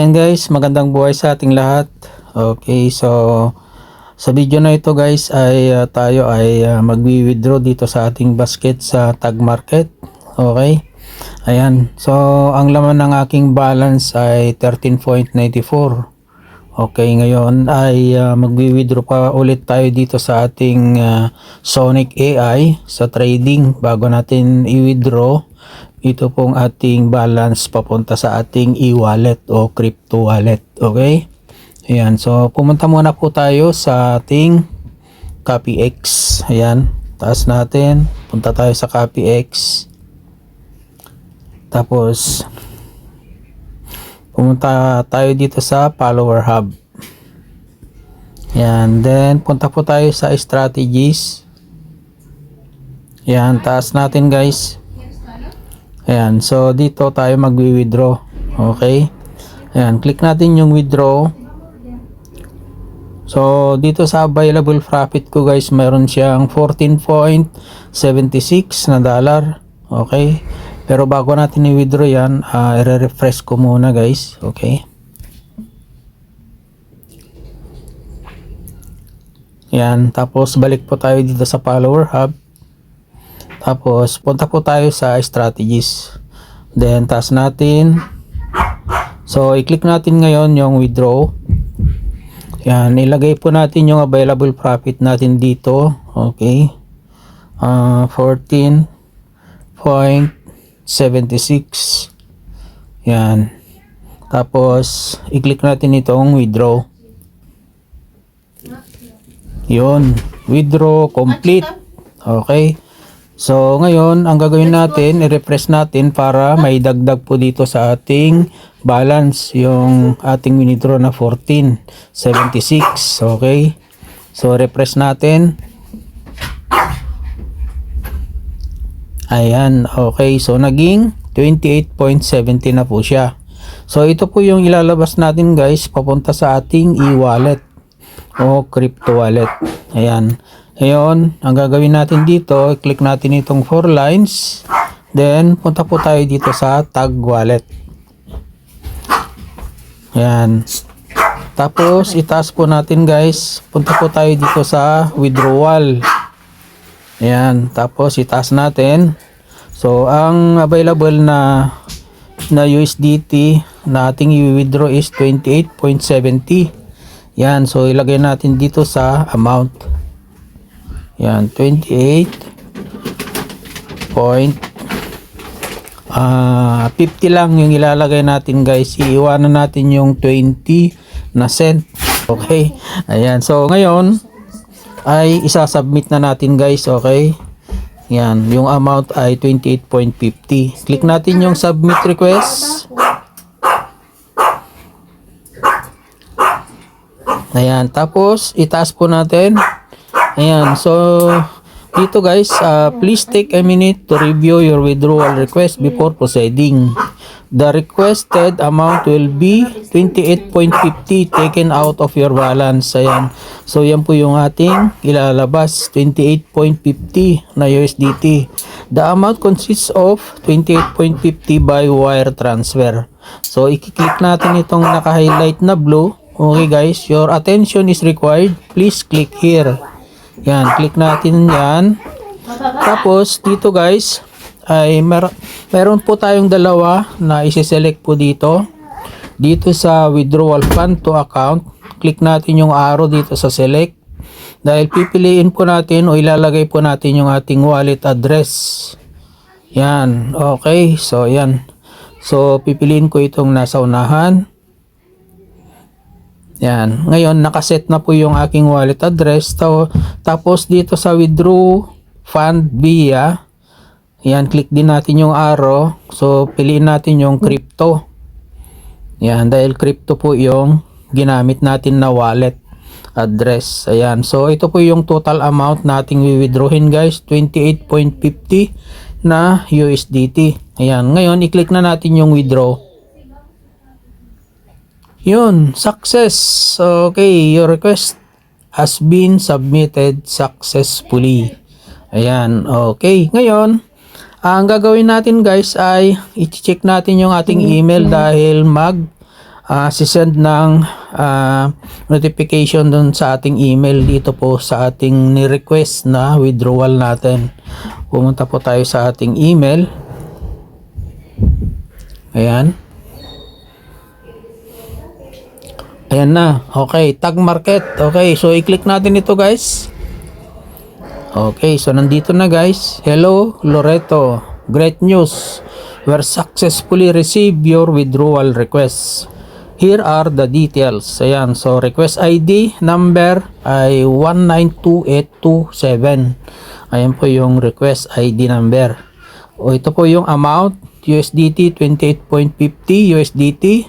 Ayan guys, magandang buhay sa ating lahat. Okay, so sa video na ito guys ay tayo ay magwi-withdraw dito sa ating basket sa Tag Market. Okay. Ayan. So ang laman ng aking balance ay 13.94. Okay, ngayon ay magwi-withdraw pa ulit tayo dito sa ating Sonic AI sa trading bago natin i-withdraw ito pong ating balance papunta sa ating e-wallet o crypto wallet. Okay? Ayan. So, pumunta muna po tayo sa ating CopyX. Ayan. Taas natin. Punta tayo sa CopyX. Tapos, pumunta tayo dito sa Follower Hub. Ayan. Then, punta po tayo sa Strategies. Ayan. Taas natin guys. Ayan, so dito tayo magwi-withdraw. Okay? Ayan, click natin yung withdraw. So, dito sa available profit ko guys, mayroon siyang 14.76 na dollar. Okay? Pero bago natin i-withdraw yan, i-refresh ko muna guys. Okay? Ayan, tapos balik po tayo dito sa Follower Hub. Tapos, punta po tayo sa strategies. Then, taas natin. So, i-click natin ngayon yung withdraw. Yan, ilagay po natin yung available profit natin dito. Okay. 14.76. Yan. Tapos, i-click natin itong withdraw. Yun. Withdraw complete. Okay. So, ngayon, ang gagawin natin, i-refresh natin para may dagdag po dito sa ating balance, yung ating withdraw na 14.76. Okay? So, refresh natin. Ayan. Okay. So, naging 28.70 na po siya. So, ito po yung ilalabas natin guys, papunta sa ating e-wallet o crypto wallet. Ayan. Ngayon, ang gagawin natin dito, click natin itong 4 lines. Then, punta po tayo dito sa Tag Wallet. Ayan. Tapos, itaas po natin guys. Punta po tayo dito sa Withdrawal. Ayan. Tapos, itaas natin. So, ang available na USDT na ating i-withdraw is 28.70. Yan. So, ilagay natin dito sa amount. Yan, 50 lang yung ilalagay natin guys. Iiwanan natin yung 20 na cent. Okay. Ayan. So, ngayon ay isasubmit na natin guys. Okay. Yan. Yung amount ay 28.50. Click natin yung submit request. Ayan. Tapos, itaas po natin. Ayan, so dito guys, please take a minute to review your withdrawal request before proceeding. The requested amount will be 28.50 taken out of your balance. Ayan, so yan po yung ating ilalabas, 28.50 na USDT. The amount consists of 28.50 by wire transfer. So i-click natin itong naka-highlight na blue. Okay guys, your attention is required. Please click here. Yan, click natin yan. Tapos, dito guys, ay meron po tayong dalawa na isi-select po dito. Dito sa withdrawal fund to account, click natin yung arrow dito sa select. Dahil pipiliin po natin o ilalagay po natin yung ating wallet address. Yan, okay. So, yan. So, pipiliin ko itong nasa unahan. Yan. Ngayon, nakaset na po yung aking wallet address. Tapos, dito sa withdraw fund via, yan, click din natin yung arrow. So, piliin natin yung crypto. Yan, dahil crypto po yung ginamit natin na wallet address. Ayan. So, ito po yung total amount nating withdrawin guys. 28.50 na USDT. Ayan. Ngayon, i-click na natin yung withdraw. Yun, success. Okay, your request has been submitted successfully. Ayan, okay. Ngayon, ang gagawin natin guys ay i-check natin yung ating email dahil sisend ng notification dun sa ating email dito po sa ating ni-request na withdrawal natin. Pumunta po tayo sa ating email. Ayan. Ayan na. Okay, tag market. Okay, so i-click natin ito guys. Okay, so nandito na guys. Hello, Loreto. Great news. We successfully received your withdrawal request. Here are the details. Ayan, so request ID number ay 1928227. Ayan po yung request ID number. O ito po yung amount, USDT 28.50 USDT.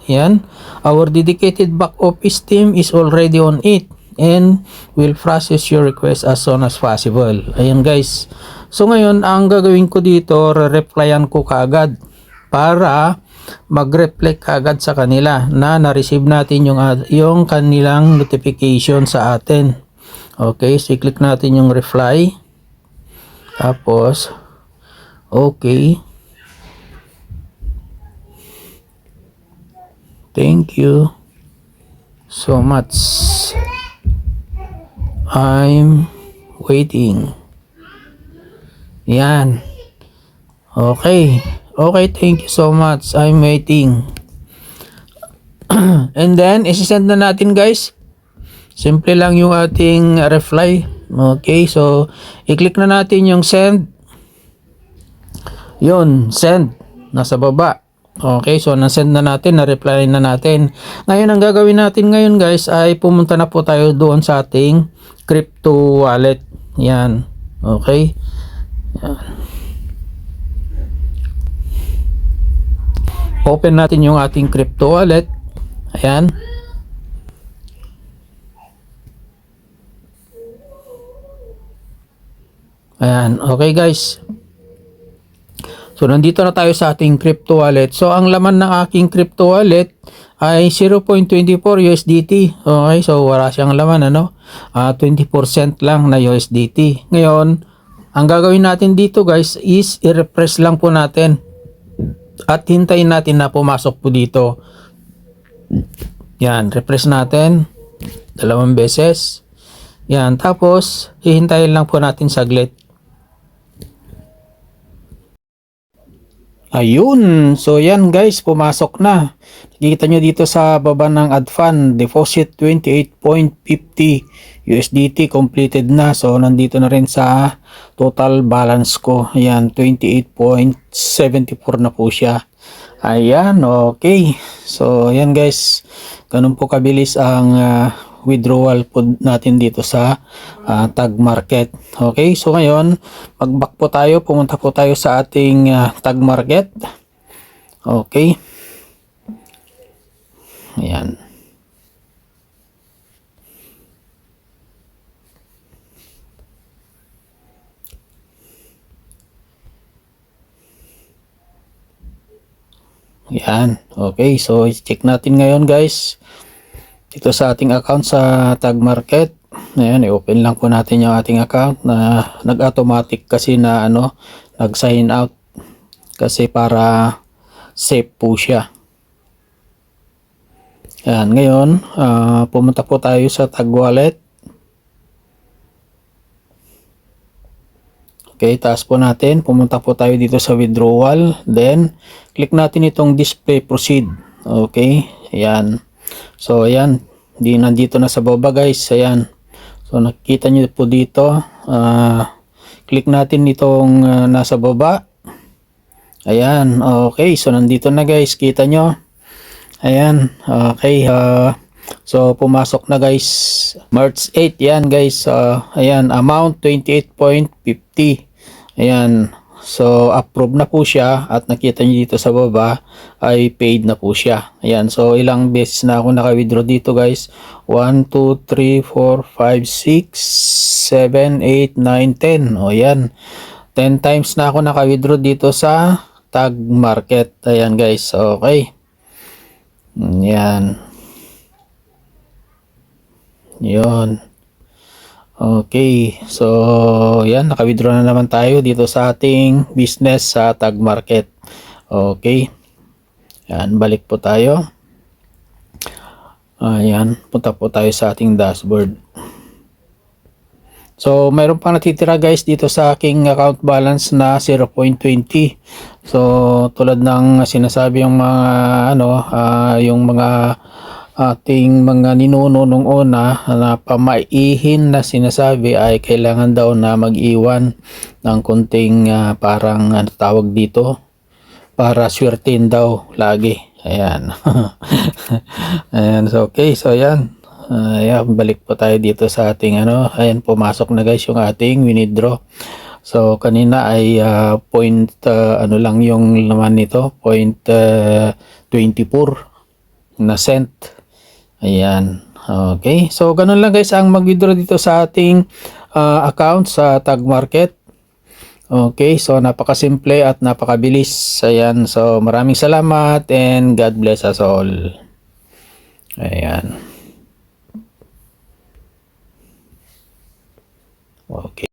Ayan. Our dedicated back office team is already on it and will process your request as soon as possible. Ayan guys. So ngayon, ang gagawin ko dito, re-replyan ko kaagad para mag-reflect kaagad sa kanila na na-receive natin yung kanilang notification sa atin. Okay, so i-click natin yung reply. Tapos, okay. Thank you so much. I'm waiting. Yan. Okay. Okay, thank you so much. I'm waiting. And then, isi-send na natin guys. Simple lang yung ating reply. Okay, so, i-click na natin yung send. Yun, send. Nasa baba. Okay, so na-send na natin, na-reply na natin. Ngayon, ang gagawin natin ngayon guys ay pumunta na po tayo doon sa ating crypto wallet. Yan. Okay. Yan. Open natin yung ating crypto wallet. Ayan. Ayan. Okay guys. So, nandito na tayo sa ating crypto wallet. So, ang laman ng aking crypto wallet ay 0.24 USDT. Okay, so wala siyang laman, ano? 20% lang na USDT. Ngayon, ang gagawin natin dito guys is i-refresh lang po natin. At hintayin natin na pumasok po dito. Yan, refresh natin. 2 beses. Yan, tapos, hihintayin lang po natin saglit. Ayun, so yan guys, pumasok na. Nakikita nyo dito sa baba ng add fund, deposit 28.50 USDT completed na. So nandito na rin sa total balance ko. Ayan, 28.74 na po siya. Ayan, okay. So yan guys, ganun po kabilis ang withdrawal po natin dito sa tag market. Okay, so ngayon mag-back po tayo, pumunta po tayo sa ating tag market. Okay. Ayan. Ayan. Okay, so check natin ngayon guys dito sa ating account sa tag market. Ayan, i-open lang po natin yung ating account na nag-automatic kasi na nag-sign out kasi para safe po siya. Ayan, ngayon pumunta po tayo sa tag wallet. Okay, taas po natin, pumunta po tayo dito sa withdrawal, then click natin itong display proceed. Okay, ayan. So ayan, nandito na sa baba guys. Ayan, so nakikita nyo po dito, click natin itong nasa baba. Ayan, okay, so nandito na guys, kita nyo. Ayan, okay, so pumasok na guys, March 8. Yan guys, ayan, amount 28.50. Ayan, so approve na po siya at nakita nyo dito sa baba ay paid na po siya. Ayan, so ilang beses na ako naka-withdraw dito guys. 1, 2, 3, 4, 5, 6, 7, 8, 9, 10. O yan, 10 times na ako naka-withdraw dito sa tag market. Ayan guys, okay. Yan. Yun. Okay. So, yan. Naka-withdraw na naman tayo dito sa ating business sa tag market. Okay. Yan. Balik po tayo. Ayan, punta po tayo sa ating dashboard. So, mayroon pang natitira guys dito sa aking account balance na 0.20. So, tulad ng sinasabi yung mga yung mga ating mga ninuno nung una na pamaihin na sinasabi ay kailangan daw na mag-iwan ng konting parang tawag dito para swertin daw lagi. Ayan. Ayan, so okay, so ayan. Ayan, balik po tayo dito sa ating ayan, pumasok na guys yung ating withdraw. So kanina ay point lang yung laman nito, 0.24 na cent. Ayan. Okay, so ganun lang guys ang mag-withdraw dito sa ating account sa Tag Market. Okay, so napakasimple at napakabilis. Ayan, so maraming salamat and God bless us all. Ayan. Okay.